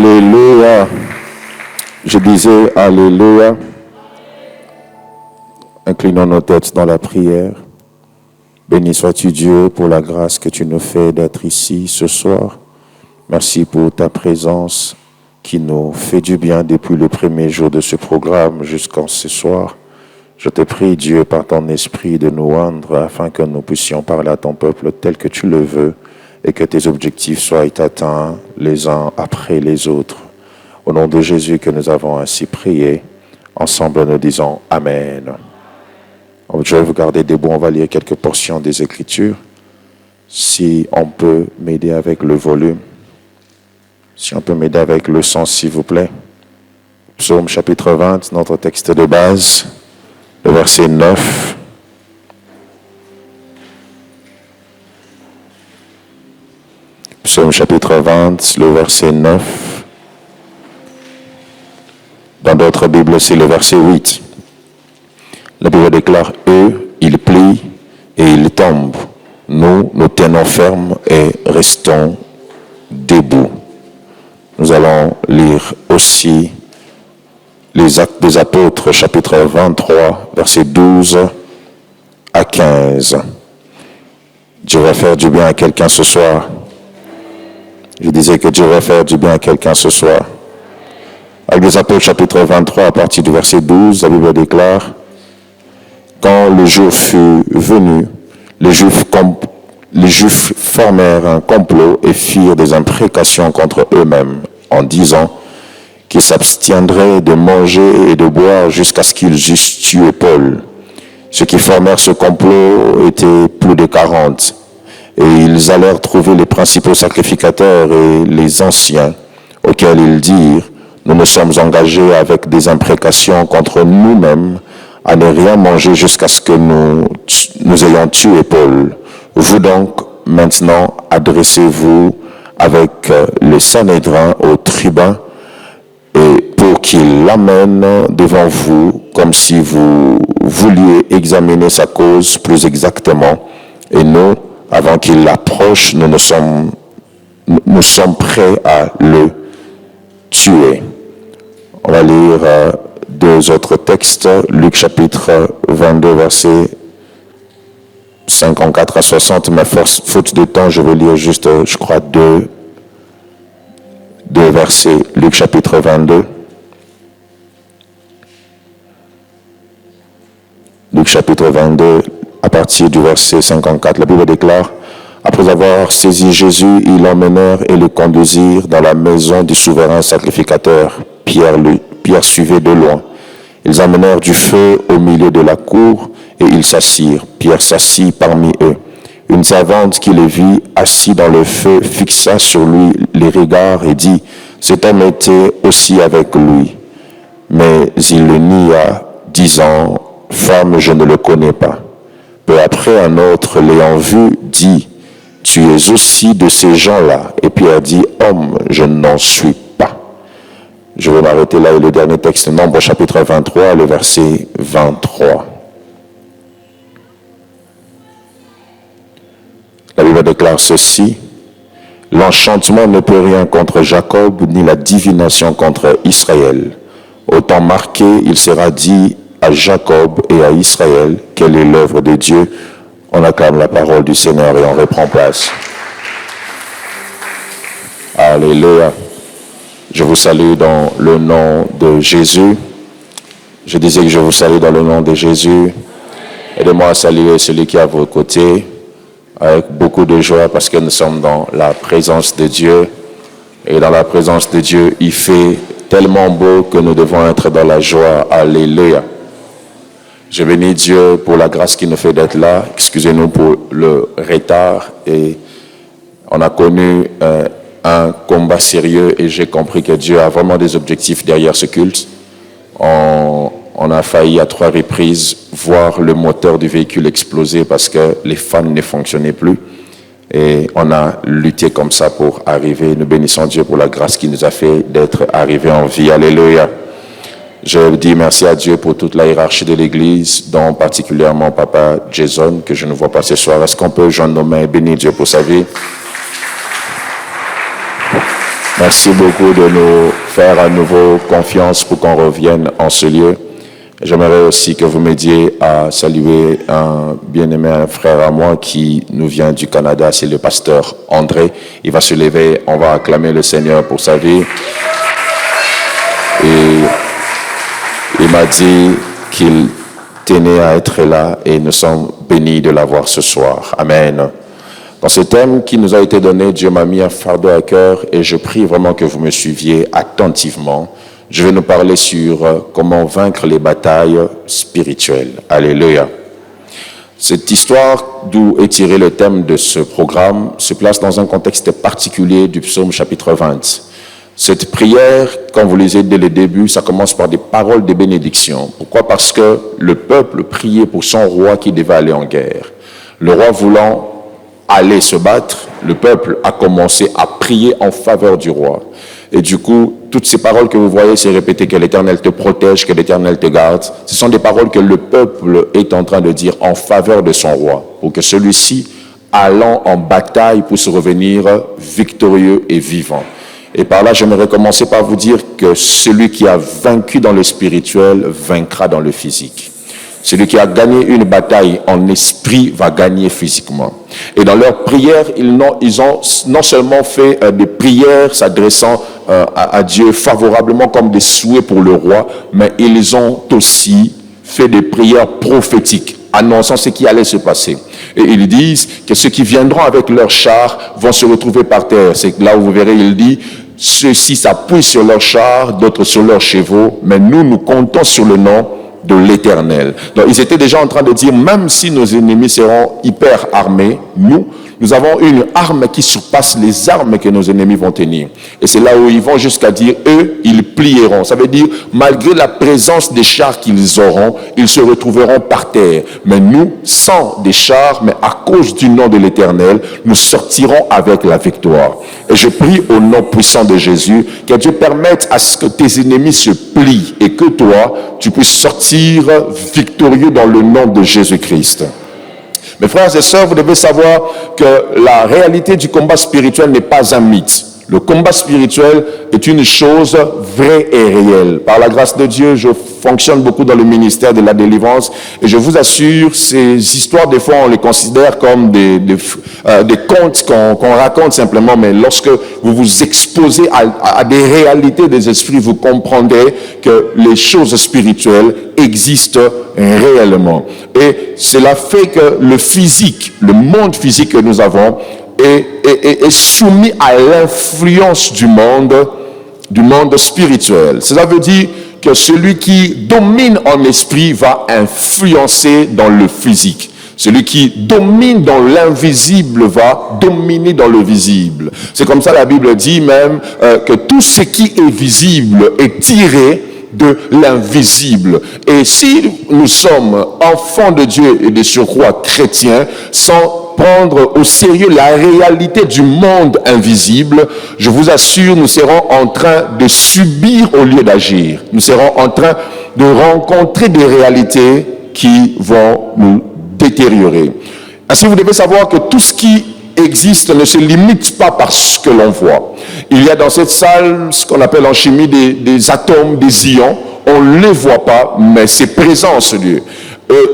Alléluia. Je disais Alléluia. Inclinons nos têtes dans la prière. Béni sois-tu Dieu pour la grâce que tu nous fais d'être ici ce soir. Merci pour ta présence qui nous fait du bien depuis le premier jour de ce programme jusqu'en ce soir. Je te prie Dieu par ton esprit de nous rendre afin que nous puissions parler à ton peuple tel que tu le veux et que tes objectifs soient atteints les uns après les autres. Au nom de Jésus que nous avons ainsi prié, ensemble nous disons Amen. Je vais vous garder debout, on va lire quelques portions des Écritures. Si on peut m'aider avec le volume, si on peut m'aider avec le son, s'il vous plaît. Psaume chapitre 20, notre texte de base, le verset 9. Psaume chapitre 20, le verset 9. Dans d'autres Bibles, c'est le verset 8. La Bible déclare, eux, ils plient et ils tombent. Nous, nous tenons ferme et restons debout. Nous allons lire aussi les Actes des Apôtres, chapitre 23, versets 12 à 15. Dieu va faire du bien à quelqu'un ce soir. Je disais que Dieu va faire du bien à quelqu'un ce soir. Actes des Apôtres, chapitre 23, à partir du verset 12, la Bible déclare, quand le jour fut venu, les Juifs formèrent un complot et firent des imprécations contre eux-mêmes, en disant qu'ils s'abstiendraient de manger et de boire jusqu'à ce qu'ils eussent tué Paul. Ceux qui formèrent ce complot étaient plus de 40, et ils allèrent trouver les principaux sacrificateurs et les anciens, auxquels ils dirent, nous nous sommes engagés avec des imprécations contre nous-mêmes, à ne rien manger jusqu'à ce que nous ayons tué Paul. Vous donc, maintenant, adressez-vous avec le Sanhédrin au tribun et pour qu'il l'amène devant vous comme si vous vouliez examiner sa cause plus exactement. Et nous, avant qu'il approche, nous sommes prêts à le tuer. On va lire deux autres textes, Luc chapitre 22, versets 54 à 60, mais faute de temps, je vais lire juste, je crois, deux versets. Luc chapitre 22. Luc chapitre 22, à partir du verset 54, la Bible déclare, après avoir saisi Jésus, ils l'emmenèrent et le conduisirent dans la maison du souverain sacrificateur. Pierre suivait de loin. Ils amenèrent du feu au milieu de la cour et ils s'assirent. Pierre s'assit parmi eux. Une servante qui le vit assis dans le feu fixa sur lui les regards et dit, cet homme était aussi avec lui. Mais il le nia, disant, femme, je ne le connais pas. Peu après, un autre l'ayant vu dit, tu es aussi de ces gens-là. Et Pierre dit, homme, je n'en suis pas. Je vais m'arrêter là et le dernier texte, Nombre chapitre 23, le verset 23. La Bible déclare ceci, l'enchantement ne peut rien contre Jacob, ni la divination contre Israël. Au temps marqué, il sera dit à Jacob et à Israël, quelle est l'œuvre de Dieu. On acclame la parole du Seigneur et on reprend place. Alléluia. Je vous salue dans le nom de Jésus. Je disais que je vous salue dans le nom de Jésus. Aidez-moi à saluer celui qui est à vos côtés avec beaucoup de joie parce que nous sommes dans la présence de Dieu. Et dans la présence de Dieu, il fait tellement beau que nous devons être dans la joie. Alléluia. Je bénis Dieu pour la grâce qu'il nous fait d'être là. Excusez-nous pour le retard. Et on a connu un combat sérieux et j'ai compris que Dieu a vraiment des objectifs derrière ce culte. On a failli à 3 reprises voir le moteur du véhicule exploser parce que les fans ne fonctionnaient plus. Et on a lutté comme ça pour arriver. Nous bénissons Dieu pour la grâce qu'il nous a fait d'être arrivés en vie. Alléluia. Je dis merci à Dieu pour toute la hiérarchie de l'Église, dont particulièrement Papa Jason, que je ne vois pas ce soir. Est-ce qu'on peut joindre nos mains et bénir Dieu pour sa vie? Merci beaucoup de nous faire à nouveau confiance pour qu'on revienne en ce lieu. J'aimerais aussi que vous m'aidiez à saluer un bien-aimé frère à moi qui nous vient du Canada, c'est le pasteur André. Il va se lever, on va acclamer le Seigneur pour sa vie. Et il m'a dit qu'il tenait à être là et nous sommes bénis de l'avoir ce soir. Amen. Dans ce thème qui nous a été donné, Dieu m'a mis un fardeau à cœur et je prie vraiment que vous me suiviez attentivement. Je vais nous parler sur comment vaincre les batailles spirituelles. Alléluia. Cette histoire d'où est tiré le thème de ce programme se place dans un contexte particulier du psaume chapitre 20. Cette prière, quand vous lisez dès le début, ça commence par des paroles de bénédiction. Pourquoi? Parce que le peuple priait pour son roi qui devait aller en guerre. Le roi voulant aller se battre, le peuple a commencé à prier en faveur du roi. Et du coup, toutes ces paroles que vous voyez, c'est répéter que l'Éternel te protège, que l'Éternel te garde. Ce sont des paroles que le peuple est en train de dire en faveur de son roi, pour que celui-ci, allant en bataille, puisse revenir victorieux et vivant. Et par là, j'aimerais commencer par vous dire que celui qui a vaincu dans le spirituel vaincra dans le physique. Celui qui a gagné une bataille en esprit va gagner physiquement. Et dans leurs prières, ils ont non seulement fait des prières s'adressant à Dieu favorablement comme des souhaits pour le roi, mais ils ont aussi fait des prières prophétiques, annonçant ce qui allait se passer. Et ils disent que ceux qui viendront avec leurs chars vont se retrouver par terre. C'est là où vous verrez, il dit, ceux-ci s'appuient sur leurs chars, d'autres sur leurs chevaux, mais nous comptons sur le nom de l'Éternel. Donc ils étaient déjà en train de dire, même si nos ennemis seront hyper armés, nous avons une arme qui surpasse les armes que nos ennemis vont tenir. Et c'est là où ils vont jusqu'à dire, eux, ils plieront. Ça veut dire, malgré la présence des chars qu'ils auront, ils se retrouveront par terre. Mais nous, sans des chars, mais à cause du nom de l'Éternel, nous sortirons avec la victoire. Et je prie au nom puissant de Jésus, que Dieu permette à ce que tes ennemis se plient et que toi, tu puisses sortir victorieux dans le nom de Jésus-Christ. Mes frères et sœurs, vous devez savoir que la réalité du combat spirituel n'est pas un mythe. Le combat spirituel est une chose vraie et réelle. Par la grâce de Dieu, je fonctionne beaucoup dans le ministère de la délivrance et je vous assure, ces histoires, des fois, on les considère comme des contes qu'on raconte simplement, mais lorsque vous vous exposez à des réalités des esprits, vous comprendrez que les choses spirituelles existent réellement. Et cela fait que le physique, le monde physique que nous avons, est soumis à l'influence du monde spirituel. Cela veut dire que celui qui domine en esprit va influencer dans le physique. Celui qui domine dans l'invisible va dominer dans le visible. C'est comme ça la Bible dit même que tout ce qui est visible est tiré de l'invisible. Et si nous sommes enfants de Dieu et de surcroît chrétiens, sans prendre au sérieux la réalité du monde invisible, je vous assure, nous serons en train de subir au lieu d'agir. Nous serons en train de rencontrer des réalités qui vont nous détériorer. Ainsi, vous devez savoir que tout ce qui existe ne se limite pas par ce que l'on voit. Il y a dans cette salle ce qu'on appelle en chimie des atomes, des ions. On ne les voit pas, mais c'est présent en ce lieu.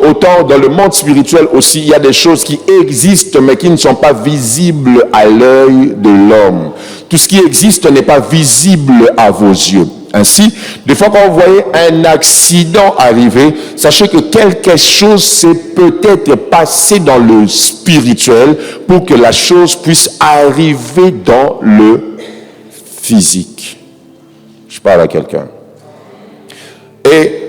Autant dans le monde spirituel aussi, il y a des choses qui existent, mais qui ne sont pas visibles à l'œil de l'homme. Tout ce qui existe n'est pas visible à vos yeux. Ainsi, des fois quand vous voyez un accident arriver, sachez que quelque chose s'est peut-être passé dans le spirituel pour que la chose puisse arriver dans le physique. Je parle à quelqu'un. Et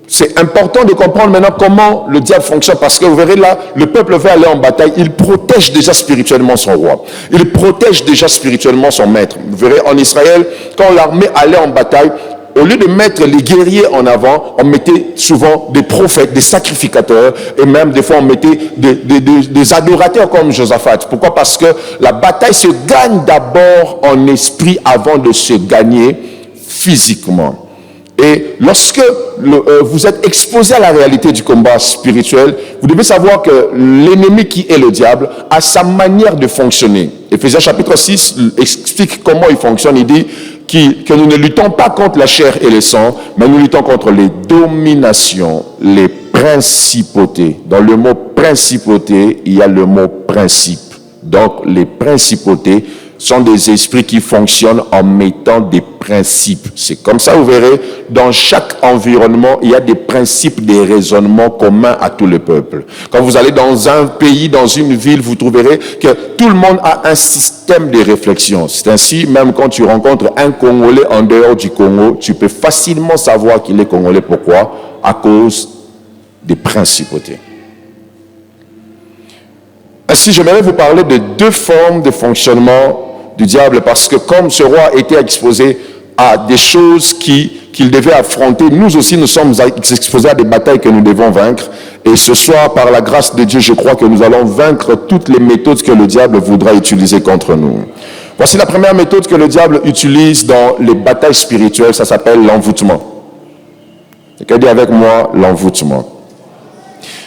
c'est important de comprendre maintenant comment le diable fonctionne, parce que vous verrez là, le peuple veut aller en bataille, il protège déjà spirituellement son roi, il protège déjà spirituellement son maître. Vous verrez en Israël, quand l'armée allait en bataille, au lieu de mettre les guerriers en avant, on mettait souvent des prophètes, des sacrificateurs, et même des fois on mettait des adorateurs comme Josaphat. Pourquoi? Parce que la bataille se gagne d'abord en esprit avant de se gagner physiquement. Et lorsque vous êtes exposé à la réalité du combat spirituel, vous devez savoir que l'ennemi qui est le diable a sa manière de fonctionner. Éphésiens chapitre 6 explique comment il fonctionne. Il dit que nous ne luttons pas contre la chair et le sang, mais nous luttons contre les dominations, les principautés. Dans le mot principauté, il y a le mot principe. Donc, les principautés sont des esprits qui fonctionnent en mettant des principes. C'est comme ça, vous verrez, dans chaque environnement, il y a des principes, des raisonnements communs à tout le peuple. Quand vous allez dans un pays, dans une ville, vous trouverez que tout le monde a un système de réflexion. C'est ainsi, même quand tu rencontres un Congolais en dehors du Congo, tu peux facilement savoir qu'il est Congolais. Pourquoi? À cause des principautés. Ainsi, j'aimerais vous parler de deux formes de fonctionnement du diable, parce que comme ce roi était exposé à des choses qu'il devait affronter, nous aussi nous sommes exposés à des batailles que nous devons vaincre. Et ce soir, par la grâce de Dieu, je crois que nous allons vaincre toutes les méthodes que le diable voudra utiliser contre nous. Voici la première méthode que le diable utilise dans les batailles spirituelles, ça s'appelle l'envoûtement. Quelqu'un dit avec moi l'envoûtement.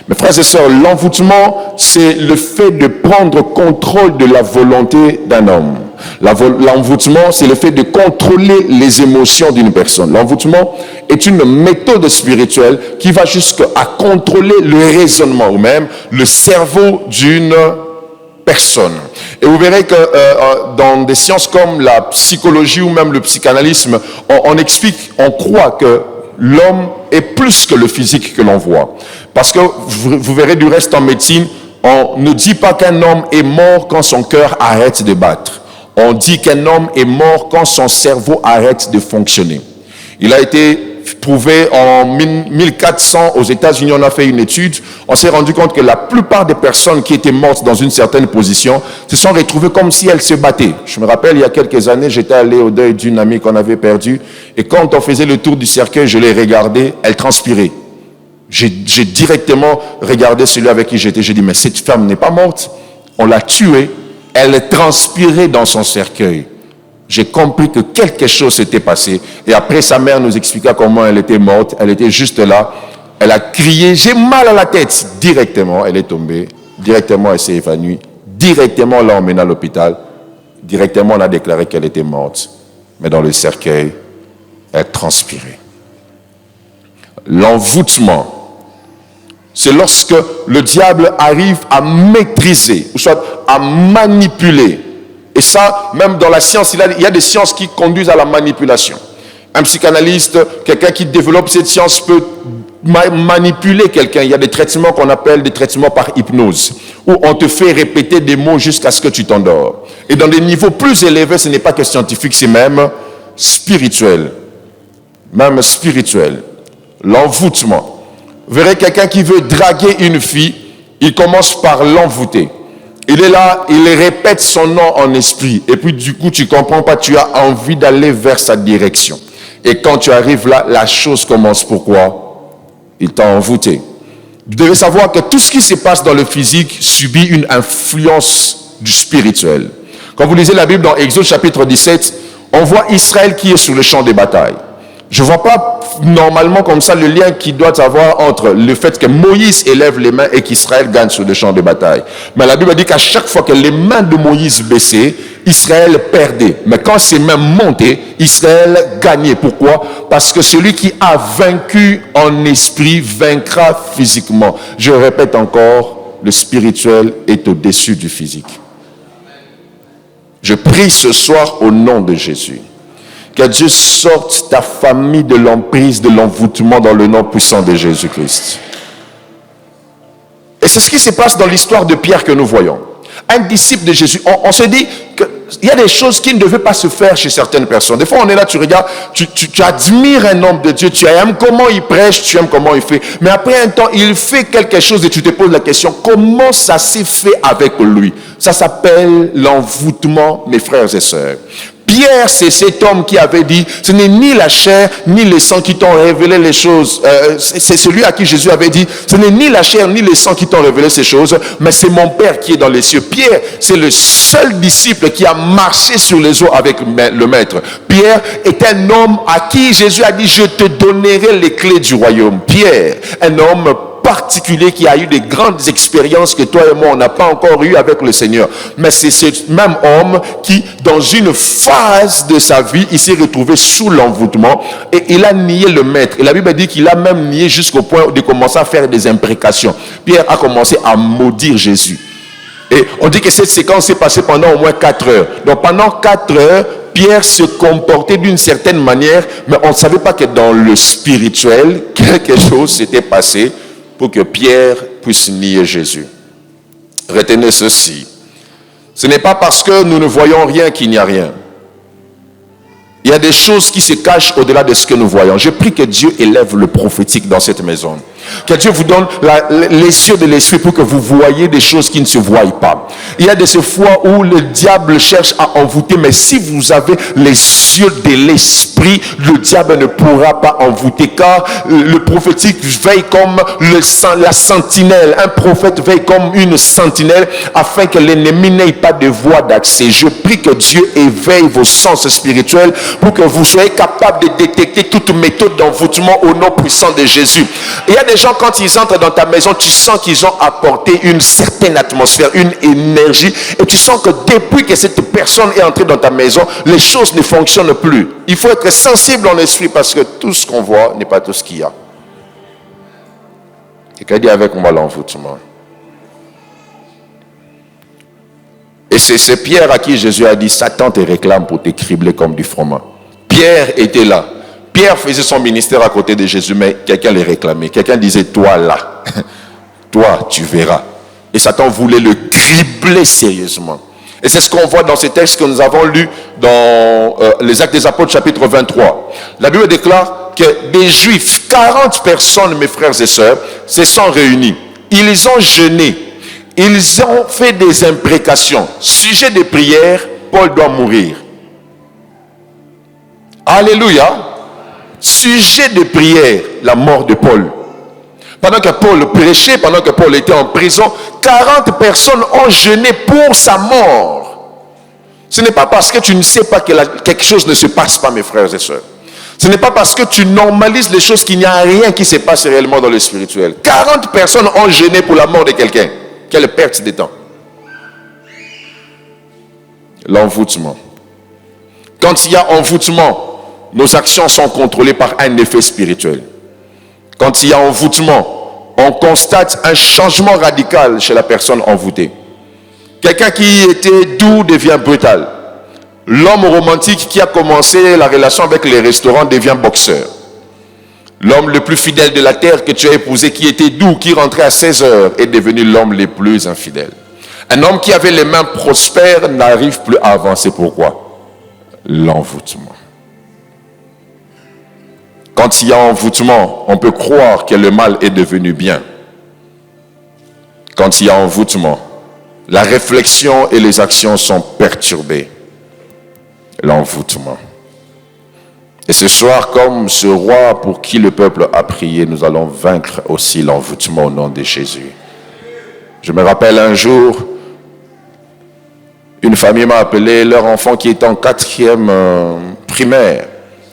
Mes frères et sœurs, l'envoûtement, c'est le fait de prendre contrôle de la volonté d'un homme. L'envoûtement, c'est le fait de contrôler les émotions d'une personne. L'envoûtement est une méthode spirituelle qui va jusqu'à contrôler le raisonnement ou même le cerveau d'une personne. Et vous verrez que dans des sciences comme la psychologie ou même le psychanalysme, on explique, on croit que l'homme est plus que le physique que l'on voit. Parce que vous verrez du reste en médecine, on ne dit pas qu'un homme est mort quand son cœur arrête de battre. On dit qu'un homme est mort quand son cerveau arrête de fonctionner. Il a été prouvé en 1400 aux États-Unis, on a fait une étude, on s'est rendu compte que la plupart des personnes qui étaient mortes dans une certaine position se sont retrouvées comme si elles se battaient. Je me rappelle, il y a quelques années, j'étais allé au deuil d'une amie qu'on avait perdue, et quand on faisait le tour du cercueil, je l'ai regardée, elle transpirait. J'ai directement regardé celui avec qui j'étais, j'ai dit, mais cette femme n'est pas morte, on l'a tuée, elle transpirait dans son cercueil. J'ai compris que quelque chose s'était passé. Et après, sa mère nous expliqua comment elle était morte. Elle était juste là. Elle a crié, j'ai mal à la tête. Directement, elle est tombée. Directement, elle s'est évanouie. Directement, on l'a emmenée à l'hôpital. Directement, on a déclaré qu'elle était morte. Mais dans le cercueil, elle transpirait. L'envoûtement, c'est lorsque le diable arrive à maîtriser, ou soit à manipuler. Et ça, même dans la science, il y a des sciences qui conduisent à la manipulation. Un psychanalyste, quelqu'un qui développe cette science peut manipuler quelqu'un. Il y a des traitements qu'on appelle des traitements par hypnose, où on te fait répéter des mots jusqu'à ce que tu t'endors. Et dans des niveaux plus élevés, ce n'est pas que scientifique, c'est même spirituel. Même spirituel. L'envoûtement. Vous verrez quelqu'un qui veut draguer une fille, il commence par l'envoûter. Il est là, il répète son nom en esprit. Et puis du coup, tu ne comprends pas, tu as envie d'aller vers sa direction. Et quand tu arrives là, la chose commence. Pourquoi? Il t'a envoûté. Vous devez savoir que tout ce qui se passe dans le physique subit une influence du spirituel. Quand vous lisez la Bible dans Exode chapitre 17, on voit Israël qui est sur le champ de bataille. Je ne vois pas normalement comme ça le lien qu'il doit avoir entre le fait que Moïse élève les mains et qu'Israël gagne sur le champ de bataille. Mais la Bible dit qu'à chaque fois que les mains de Moïse baissaient, Israël perdait. Mais quand ses mains montaient, Israël gagnait. Pourquoi? Parce que celui qui a vaincu en esprit vaincra physiquement. Je répète encore, le spirituel est au-dessus du physique. Je prie ce soir au nom de Jésus. Que Dieu sorte ta famille de l'emprise, de l'envoûtement dans le nom puissant de Jésus-Christ. Et c'est ce qui se passe dans l'histoire de Pierre que nous voyons. Un disciple de Jésus, on se dit qu'il y a des choses qui ne devaient pas se faire chez certaines personnes. Des fois, on est là, tu regardes, tu admires un homme de Dieu, tu aimes comment il prêche, tu aimes comment il fait. Mais après un temps, il fait quelque chose et tu te poses la question, comment ça s'est fait avec lui? Ça s'appelle l'envoûtement, mes frères et sœurs. Pierre, c'est cet homme qui avait dit, ce n'est ni la chair, ni le sang qui t'ont révélé les choses. C'est celui à qui Jésus avait dit, ce n'est ni la chair, ni le sang qui t'ont révélé ces choses, mais c'est mon Père qui est dans les cieux. Pierre, c'est le seul disciple qui a marché sur les eaux avec le Maître. Pierre est un homme à qui Jésus a dit, je te donnerai les clés du royaume. Pierre, un homme particulier qui a eu des grandes expériences que toi et moi, on n'a pas encore eu avec le Seigneur. Mais c'est ce même homme qui, dans une phase de sa vie, il s'est retrouvé sous l'envoûtement et il a nié le maître. Et la Bible dit qu'il a même nié jusqu'au point de commencer à faire des imprécations. Pierre a commencé à maudire Jésus. Et on dit que cette séquence s'est passée pendant au moins 4 heures. Donc pendant 4 heures, Pierre se comportait d'une certaine manière, mais on ne savait pas que dans le spirituel, quelque chose s'était passé pour que Pierre puisse nier Jésus. Retenez ceci. Ce n'est pas parce que nous ne voyons rien qu'il n'y a rien. Il y a des choses qui se cachent au-delà de ce que nous voyons. Je prie que Dieu élève le prophétique dans cette maison. Que Dieu vous donne les yeux de l'esprit pour que vous voyez des choses qui ne se voient pas. Il y a de ces fois où le diable cherche à envoûter, mais si vous avez les yeux de l'esprit, le diable ne pourra pas envoûter, car le prophétique veille comme la sentinelle. Un prophète veille comme une sentinelle afin que l'ennemi n'ait pas de voie d'accès. Je prie que Dieu éveille vos sens spirituels pour que vous soyez capable de détecter toute méthode d'envoûtement au nom puissant de Jésus. Il y a des gens, quand ils entrent dans ta maison, tu sens qu'ils ont apporté une certaine atmosphère, une énergie, et tu sens que depuis que cette personne est entrée dans ta maison, les choses ne fonctionnent plus. Il faut être sensible en esprit parce que tout ce qu'on voit n'est pas tout ce qu'il y a. Quelqu'un dit avec moi l'envoûtement. Et c'est Pierre à qui Jésus a dit, Satan te réclame pour te cribler comme du froment. Pierre était là. Pierre faisait son ministère à côté de Jésus, mais quelqu'un le réclamait. Quelqu'un disait, toi là, toi tu verras. Et Satan voulait le cribler sérieusement. Et c'est ce qu'on voit dans ces textes que nous avons lus dans les Actes des Apôtres chapitre 23. La Bible déclare que des Juifs, 40 personnes, mes frères et sœurs, se sont réunis. Ils ont jeûné. Ils ont fait des imprécations. Sujet de prière, Paul doit mourir. Alléluia. Sujet de prière, la mort de Paul. Pendant que Paul prêchait, pendant que Paul était en prison, 40 personnes ont jeûné pour sa mort. Ce n'est pas parce que tu ne sais pas que quelque chose ne se passe pas, mes frères et sœurs. Ce n'est pas parce que tu normalises les choses qu'il n'y a rien qui se passe réellement dans le spirituel. 40 personnes ont jeûné pour la mort de quelqu'un. Quelle perte de temps. L'envoûtement. Quand il y a envoûtement, nos actions sont contrôlées par un effet spirituel. Quand il y a envoûtement, on constate un changement radical chez la personne envoûtée. Quelqu'un qui était doux devient brutal. L'homme romantique qui a commencé la relation avec les restaurants devient boxeur. L'homme le plus fidèle de la terre que tu as épousé, qui était doux, qui rentrait à 16 heures, est devenu l'homme le plus infidèle. Un homme qui avait les mains prospères n'arrive plus à avancer. Pourquoi? L'envoûtement. Quand il y a envoûtement, on peut croire que le mal est devenu bien. Quand il y a envoûtement, la réflexion et les actions sont perturbées. L'envoûtement. Et ce soir, comme ce roi pour qui le peuple a prié, nous allons vaincre aussi l'envoûtement au nom de Jésus. Je me rappelle un jour, une famille m'a appelé, leur enfant qui était en 4e primaire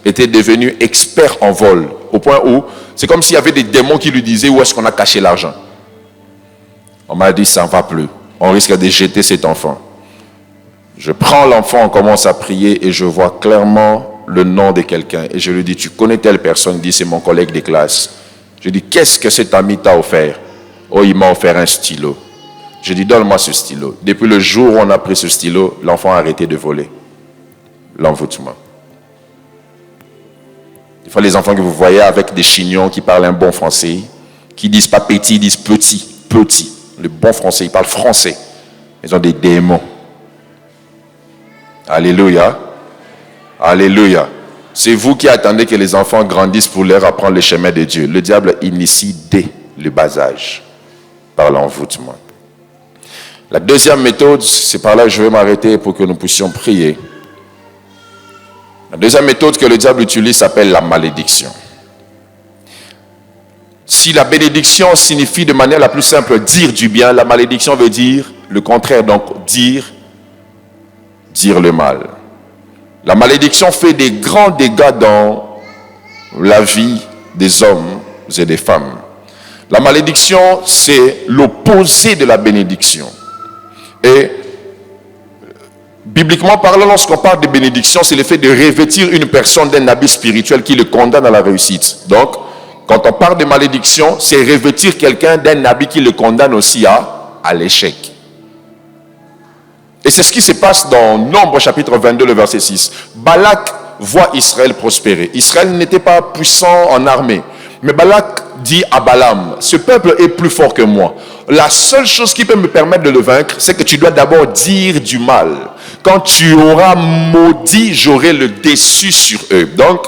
était devenu expert en vol, au point où c'est comme s'il y avait des démons qui lui disaient où est-ce qu'on a caché l'argent. On m'a dit ça ne va plus, on risque de jeter cet enfant. Je prends l'enfant, on commence à prier et je vois clairement le nom de quelqu'un. Et je lui dis, tu connais telle personne? Il dit, c'est mon collègue de classe. Je dis, qu'est-ce que cet ami t'a offert? Oh, il m'a offert un stylo. Je dis, donne-moi ce stylo. Depuis le jour où on a pris ce stylo, l'enfant a arrêté de voler. L'envoûtement. Des fois, les enfants que vous voyez avec des chignons qui parlent un bon français, qui disent pas petit, ils disent petit, petit. Le bon français, ils parlent français. Ils ont des démons. Alléluia. Alléluia. C'est vous qui attendez que les enfants grandissent pour leur apprendre le chemin de Dieu. Le diable initie dès le bas âge par l'envoûtement. La deuxième méthode, c'est par là que je vais m'arrêter pour que nous puissions prier. La deuxième méthode que le diable utilise s'appelle la malédiction. Si la bénédiction signifie de manière la plus simple dire du bien, la malédiction veut dire le contraire, donc dire le mal. La malédiction fait des grands dégâts dans la vie des hommes et des femmes. La malédiction, c'est l'opposé de la bénédiction. Et bibliquement parlant, lorsqu'on parle de bénédiction, c'est le fait de revêtir une personne d'un habit spirituel qui le condamne à la réussite. Donc, quand on parle de malédiction, c'est revêtir quelqu'un d'un habit qui le condamne aussi à l'échec. Et c'est ce qui se passe dans Nombre chapitre 22, le verset 6. Balak voit Israël prospérer. Israël n'était pas puissant en armée. Mais Balak dit à Balaam, ce peuple est plus fort que moi. La seule chose qui peut me permettre de le vaincre, c'est que tu dois d'abord dire du mal. Quand tu auras maudit, j'aurai le dessus sur eux. Donc,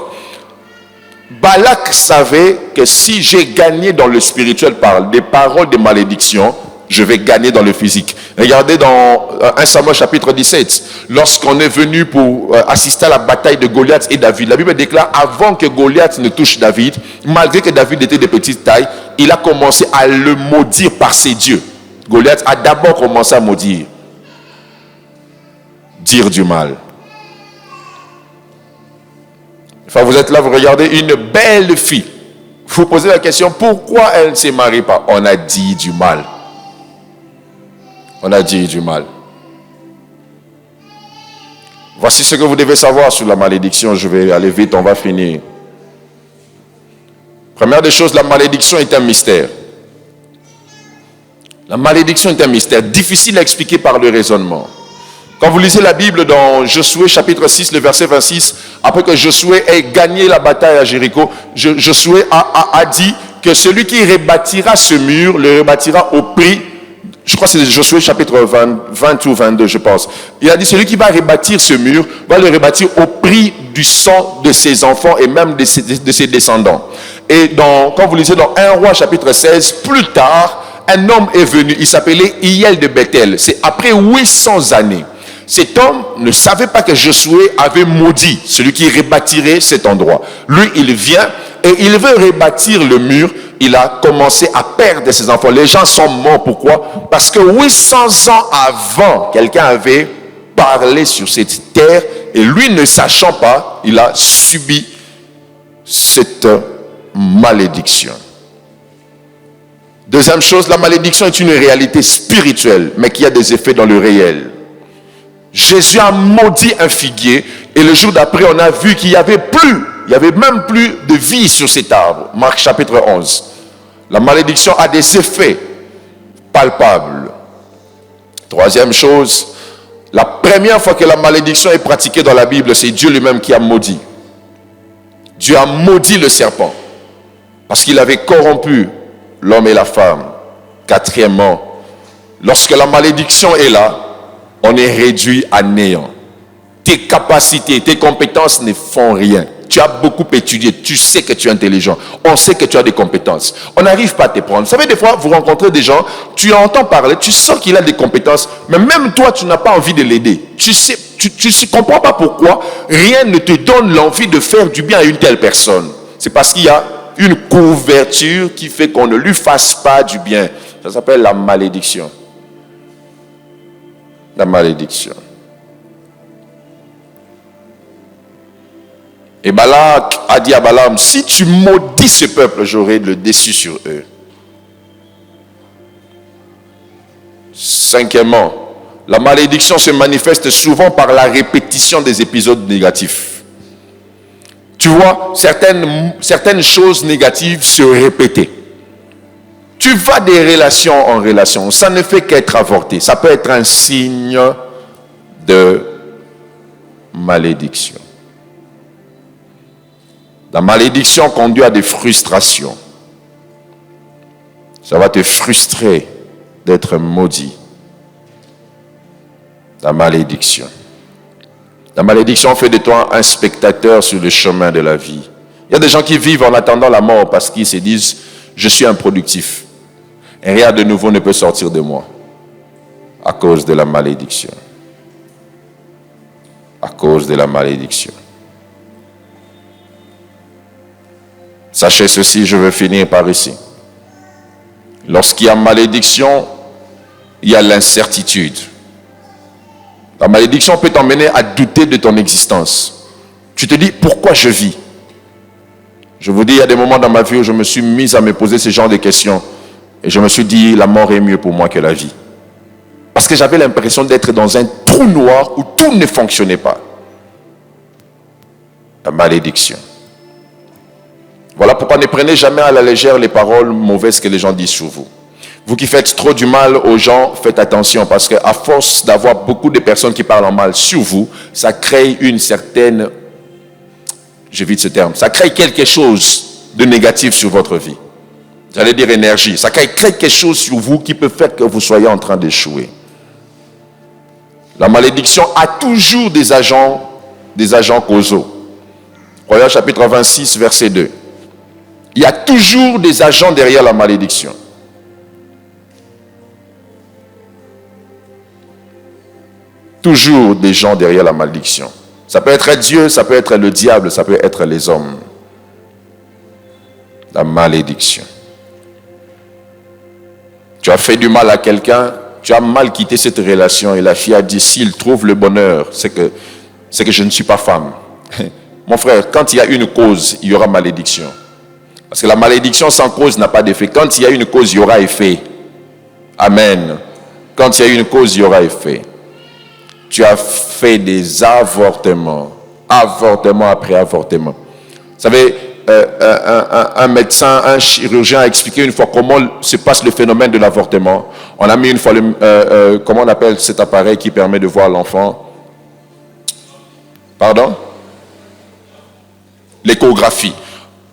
Balak savait que si j'ai gagné dans le spirituel par des paroles de malédiction, je vais gagner dans le physique. Regardez dans 1 Samuel chapitre 17, lorsqu'on est venu pour assister à la bataille de Goliath et David, la Bible déclare, avant que Goliath ne touche David, malgré que David était de petite taille, il a commencé à le maudire par ses dieux. Goliath a d'abord commencé à maudire. Dire du mal. Enfin, vous êtes là, vous regardez une belle fille. Vous posez la question, pourquoi elle ne se marie pas? On a dit du mal. On a dit du mal. Voici ce que vous devez savoir sur la malédiction. Je vais aller vite, on va finir. Première des choses, la malédiction est un mystère. La malédiction est un mystère, difficile à expliquer par le raisonnement. Quand vous lisez la Bible dans Josué chapitre 6, le verset 26, après que Josué ait gagné la bataille à Jéricho, Josué a dit que celui qui rebâtira ce mur, le rebâtira au prix. Je crois que c'est Josué chapitre 20 ou 22, je pense. Il a dit, celui qui va rebâtir ce mur, va le rebâtir au prix du sang de ses enfants et même de ses descendants. Et quand vous lisez dans 1 Roi chapitre 16, plus tard, un homme est venu, il s'appelait Hiel de Bethel. C'est après 800 années. Cet homme ne savait pas que Josué avait maudit celui qui rebâtirait cet endroit. Lui, il vient et il veut rebâtir le mur. Il a commencé à perdre ses enfants. Les gens sont morts. Pourquoi? Parce que 800 ans avant, quelqu'un avait parlé sur cette terre et lui, ne sachant pas, il a subi cette malédiction. Deuxième chose, la malédiction est une réalité spirituelle, mais qui a des effets dans le réel. Jésus a maudit un figuier et le jour d'après, on a vu qu'il n'y avait même plus de vie sur cet arbre. Marc chapitre 11. La malédiction a des effets palpables. Troisième chose, la première fois que la malédiction est pratiquée dans la Bible, c'est Dieu lui-même qui a maudit. Dieu a maudit le serpent parce qu'il avait corrompu l'homme et la femme. Quatrièmement, lorsque la malédiction est là, on est réduit à néant. Tes capacités, tes compétences ne font rien. Tu as beaucoup étudié, tu sais que tu es intelligent. On sait que tu as des compétences. On n'arrive pas à te prendre. Vous savez, des fois, vous rencontrez des gens, tu entends parler, tu sens qu'il a des compétences, mais même toi, tu n'as pas envie de l'aider. Tu ne comprends pas pourquoi rien ne te donne l'envie de faire du bien à une telle personne. C'est parce qu'il y a une couverture qui fait qu'on ne lui fasse pas du bien. Ça s'appelle la malédiction. La malédiction. Et Balak a dit à Balaam, si tu maudis ce peuple, j'aurai le dessus sur eux. Cinquièmement, la malédiction se manifeste souvent par la répétition des épisodes négatifs. Tu vois, certaines choses négatives se répéter. Tu vas des relations en relation, ça ne fait qu'être avorté. Ça peut être un signe de malédiction. La malédiction conduit à des frustrations. Ça va te frustrer d'être maudit. La malédiction. La malédiction fait de toi un spectateur sur le chemin de la vie. Il y a des gens qui vivent en attendant la mort parce qu'ils se disent « Je suis improductif. Et rien de nouveau ne peut sortir de moi. » À cause de la malédiction. À cause de la malédiction. Sachez ceci, je vais finir par ici. Lorsqu'il y a malédiction, il y a l'incertitude. La malédiction peut t'emmener à douter de ton existence. Tu te dis, pourquoi je vis? Je vous dis, il y a des moments dans ma vie où je me suis mis à me poser ce genre de questions. Et je me suis dit, la mort est mieux pour moi que la vie. Parce que j'avais l'impression d'être dans un trou noir où tout ne fonctionnait pas. La malédiction. Voilà pourquoi ne prenez jamais à la légère les paroles mauvaises que les gens disent sur vous. Vous qui faites trop du mal aux gens, faites attention parce qu'à force d'avoir beaucoup de personnes qui parlent en mal sur vous, ça crée une certaine, j'évite ce terme, ça crée quelque chose de négatif sur votre vie. J'allais dire énergie. Ça crée quelque chose sur vous qui peut faire que vous soyez en train d'échouer. La malédiction a toujours des agents causaux. Proverbe chapitre 26, verset 2. Il y a toujours des agents derrière la malédiction. Toujours des gens derrière la malédiction. Ça peut être Dieu, ça peut être le diable, ça peut être les hommes. La malédiction. Tu as fait du mal à quelqu'un, tu as mal quitté cette relation et la fille a dit, s'il trouve le bonheur, c'est que je ne suis pas femme. Mon frère, quand il y a une cause, il y aura malédiction. Parce que la malédiction sans cause n'a pas d'effet. Quand il y a une cause, il y aura effet. Amen. Quand il y a une cause, il y aura effet. Tu as fait des avortements. Avortement après avortement. Vous savez, un médecin, un chirurgien a expliqué une fois comment se passe le phénomène de l'avortement. On a mis une fois, comment on appelle cet appareil qui permet de voir l'enfant? Pardon? L'échographie.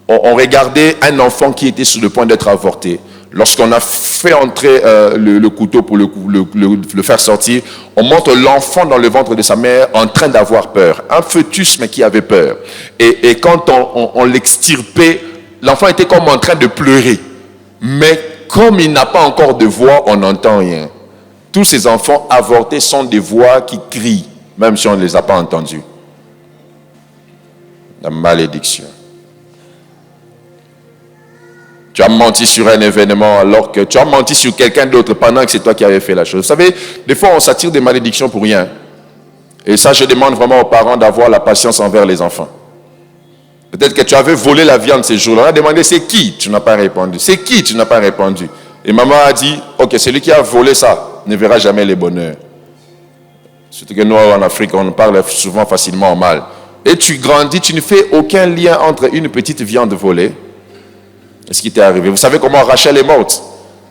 On regardait un enfant qui était sur le point d'être avorté. Lorsqu'on a fait entrer le couteau pour le faire sortir, on montre l'enfant dans le ventre de sa mère en train d'avoir peur. Un fœtus, mais qui avait peur. Et quand on l'extirpait, l'enfant était comme en train de pleurer. Mais comme il n'a pas encore de voix, on n'entend rien. Tous ces enfants avortés sont des voix qui crient, même si on ne les a pas entendus. La malédiction. Tu as menti sur un événement alors que tu as menti sur quelqu'un d'autre pendant que c'est toi qui avais fait la chose. Vous savez, des fois on s'attire des malédictions pour rien. Et ça, je demande vraiment aux parents d'avoir la patience envers les enfants. Peut-être que tu avais volé la viande ces jours-là. On a demandé, c'est qui? Tu n'as pas répondu. C'est qui? Tu n'as pas répondu. Et maman a dit, ok, celui qui a volé ça ne verra jamais les bonheurs. Surtout que nous, en Afrique, on parle souvent facilement en mal. Et tu grandis, tu ne fais aucun lien entre une petite viande volée. Ce qui t'est arrivé. Vous savez comment Rachel est morte?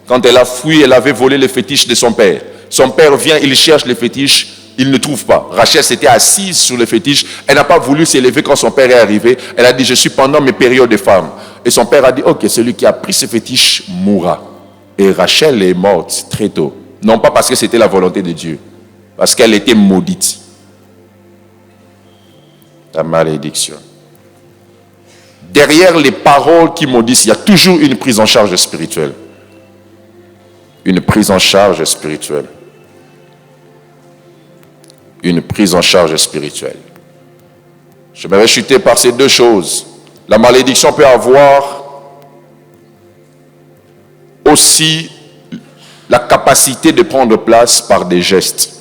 Quand elle a fui, elle avait volé le fétiche de son père. Son père vient, il cherche le fétiche, il ne trouve pas. Rachel s'était assise sur le fétiche. Elle n'a pas voulu s'élever quand son père est arrivé. Elle a dit, je suis pendant mes périodes de femme. Et son père a dit, ok, celui qui a pris ce fétiche mourra. Et Rachel est morte très tôt. Non pas parce que c'était la volonté de Dieu, parce qu'elle était maudite. La malédiction. Derrière les paroles qui maudissent, il y a toujours une prise en charge spirituelle. Une prise en charge spirituelle. Une prise en charge spirituelle. Je me vais chuter par ces deux choses. La malédiction peut avoir aussi la capacité de prendre place par des gestes.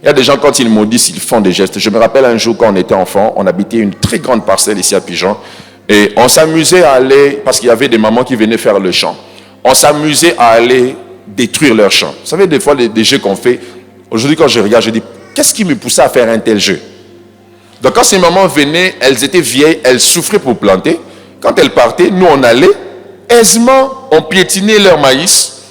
Il y a des gens, quand ils maudissent, ils font des gestes. Je me rappelle un jour, quand on était enfant, on habitait une très grande parcelle ici à Pigeon. Et on s'amusait à aller, parce qu'il y avait des mamans qui venaient faire le champ, on s'amusait à aller détruire leur champ. Vous savez, des fois, des jeux qu'on fait, aujourd'hui quand je regarde, je dis, qu'est-ce qui me poussait à faire un tel jeu? Donc quand ces mamans venaient, elles étaient vieilles, elles souffraient pour planter. Quand elles partaient, nous on allait, aisément, on piétinait leur maïs.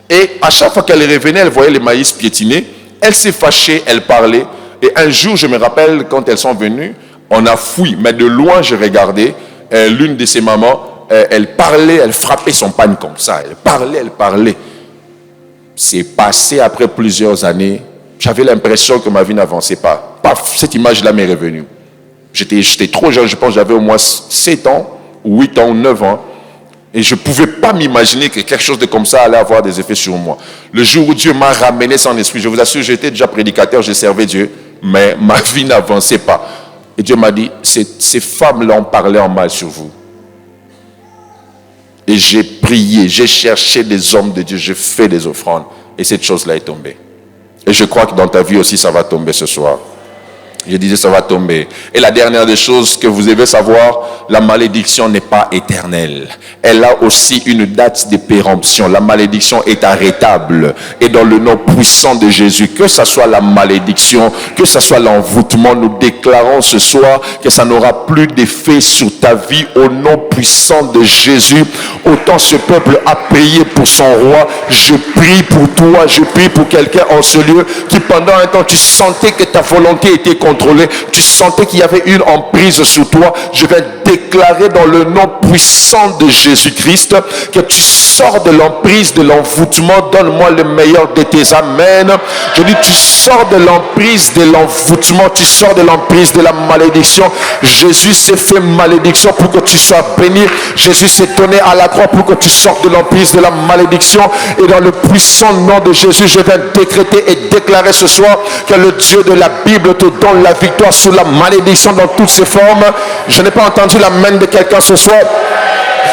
Et à chaque fois qu'elles revenaient, elles voyaient le maïs piétiner. Elles s'est fâchées, elles parlaient. Et un jour, je me rappelle, quand elles sont venues, on a fouillé, mais de loin, je regardais. L'une de ses mamans, elle parlait, elle frappait son panne comme ça. Elle parlait. C'est passé après plusieurs années. J'avais l'impression que ma vie n'avançait pas. Paf, cette image-là m'est revenue. J'étais trop jeune, je pense que j'avais au moins 7 ans, 8 ans, 9 ans. Et je ne pouvais pas m'imaginer que quelque chose de comme ça allait avoir des effets sur moi. Le jour où Dieu m'a ramené son esprit, je vous assure, j'étais déjà prédicateur, je servais Dieu, mais ma vie n'avançait pas. Et Dieu m'a dit, ces femmes-là ont parlé en mal sur vous. Et j'ai prié, j'ai cherché des hommes de Dieu, j'ai fait des offrandes. Et cette chose-là est tombée. Et je crois que dans ta vie aussi, ça va tomber ce soir. Je disais, ça va tomber. Et la dernière des choses que vous devez savoir, la malédiction n'est pas éternelle. Elle a aussi une date de péremption. La malédiction est arrêtable. Et dans le nom puissant de Jésus, que ce soit la malédiction, que ce soit l'envoûtement, nous déclarons ce soir que ça n'aura plus d'effet sur ta vie au nom puissant de Jésus. Autant ce peuple a payé pour son roi, je prie pour toi, je prie pour quelqu'un en ce lieu qui pendant un temps tu sentais que ta volonté était contrôlée, tu sentais qu'il y avait une emprise sur toi. Je vais déclarer dans le nom puissant de Jésus-Christ que tu sors de l'emprise de l'envoûtement. Donne-moi le meilleur de tes amens. Je dis, tu sors de l'emprise de l'envoûtement, tu sors de l'emprise de la malédiction. Jésus s'est fait malédiction pour que tu sois béni. Jésus s'est donné à la croix pour que tu sortes de l'emprise de la malédiction. Et dans le puissant nom de Jésus, je viens décréter et déclarer ce soir que le Dieu de la Bible te donne la victoire sur la malédiction dans toutes ses formes. Je n'ai pas entendu la main de quelqu'un ce soir.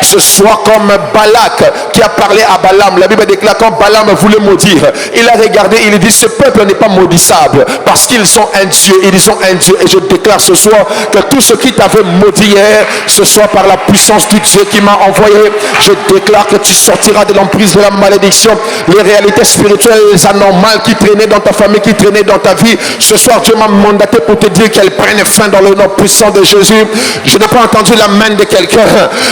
Ce soit comme Balak qui a parlé à Balaam. La Bible déclare quand Balaam voulait maudire, il a regardé, il dit ce peuple n'est pas maudissable parce qu'ils ont un Dieu, ils ont un Dieu. Et je déclare ce soir que tout ce qui t'avait maudit hier, ce soit par la puissance du Dieu qui m'a envoyé, je déclare que tu sortiras de l'emprise de la malédiction. Les réalités spirituelles, les anormales qui traînaient dans ta famille, qui traînaient dans ta vie, ce soir Dieu m'a mandaté pour te dire qu'elles prennent fin dans le nom puissant de Jésus. Je n'ai pas entendu la main de quelqu'un.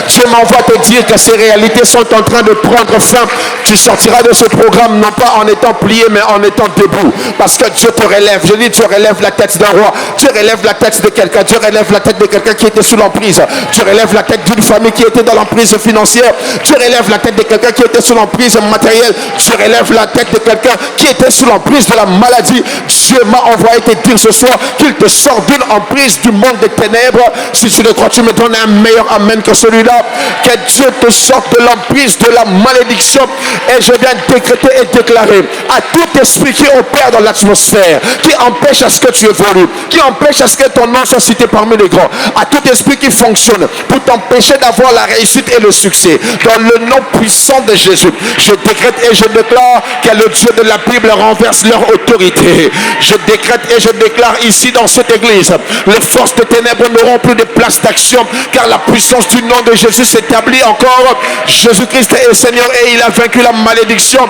Dieu m'envoie te dire que ces réalités sont en train de prendre fin. Tu sortiras de ce programme non pas en étant plié mais en étant debout, parce que Dieu te relève. Je dis, Dieu relève la tête d'un roi, Dieu relève la tête de quelqu'un, Dieu relève la tête de quelqu'un qui était sous l'emprise, Dieu relève la tête d'une famille qui était dans l'emprise financière, Dieu relève la tête de quelqu'un qui était sous l'emprise matérielle, Dieu relève la tête de quelqu'un qui était sous l'emprise de la maladie. Dieu m'a envoyé te dire ce soir qu'il te sort d'une emprise du monde des ténèbres. Si tu le crois, tu me donnes un meilleur amen que celui-là. Que Dieu te sorte de l'emprise de la malédiction. Et je viens décréter et déclarer à tout esprit qui opère dans l'atmosphère, qui empêche à ce que tu évolues, qui empêche à ce que ton nom soit cité parmi les grands, à tout esprit qui fonctionne pour t'empêcher d'avoir la réussite et le succès, dans le nom puissant de Jésus, je décrète et je déclare que le Dieu de la Bible renverse leur autorité. Je décrète et je déclare ici dans cette église, les forces des ténèbres n'auront plus de place d'action, car la puissance du nom de Jésus s'établit encore. Jésus-Christ est Seigneur et il a vaincu la malédiction.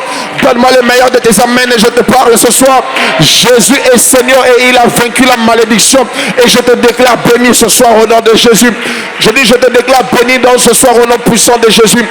Donne-moi le meilleur de tes amens et je te parle ce soir. Jésus est Seigneur et il a vaincu la malédiction. Et je te déclare béni ce soir au nom de Jésus. Je dis, je te déclare béni dans ce soir au nom puissant de Jésus.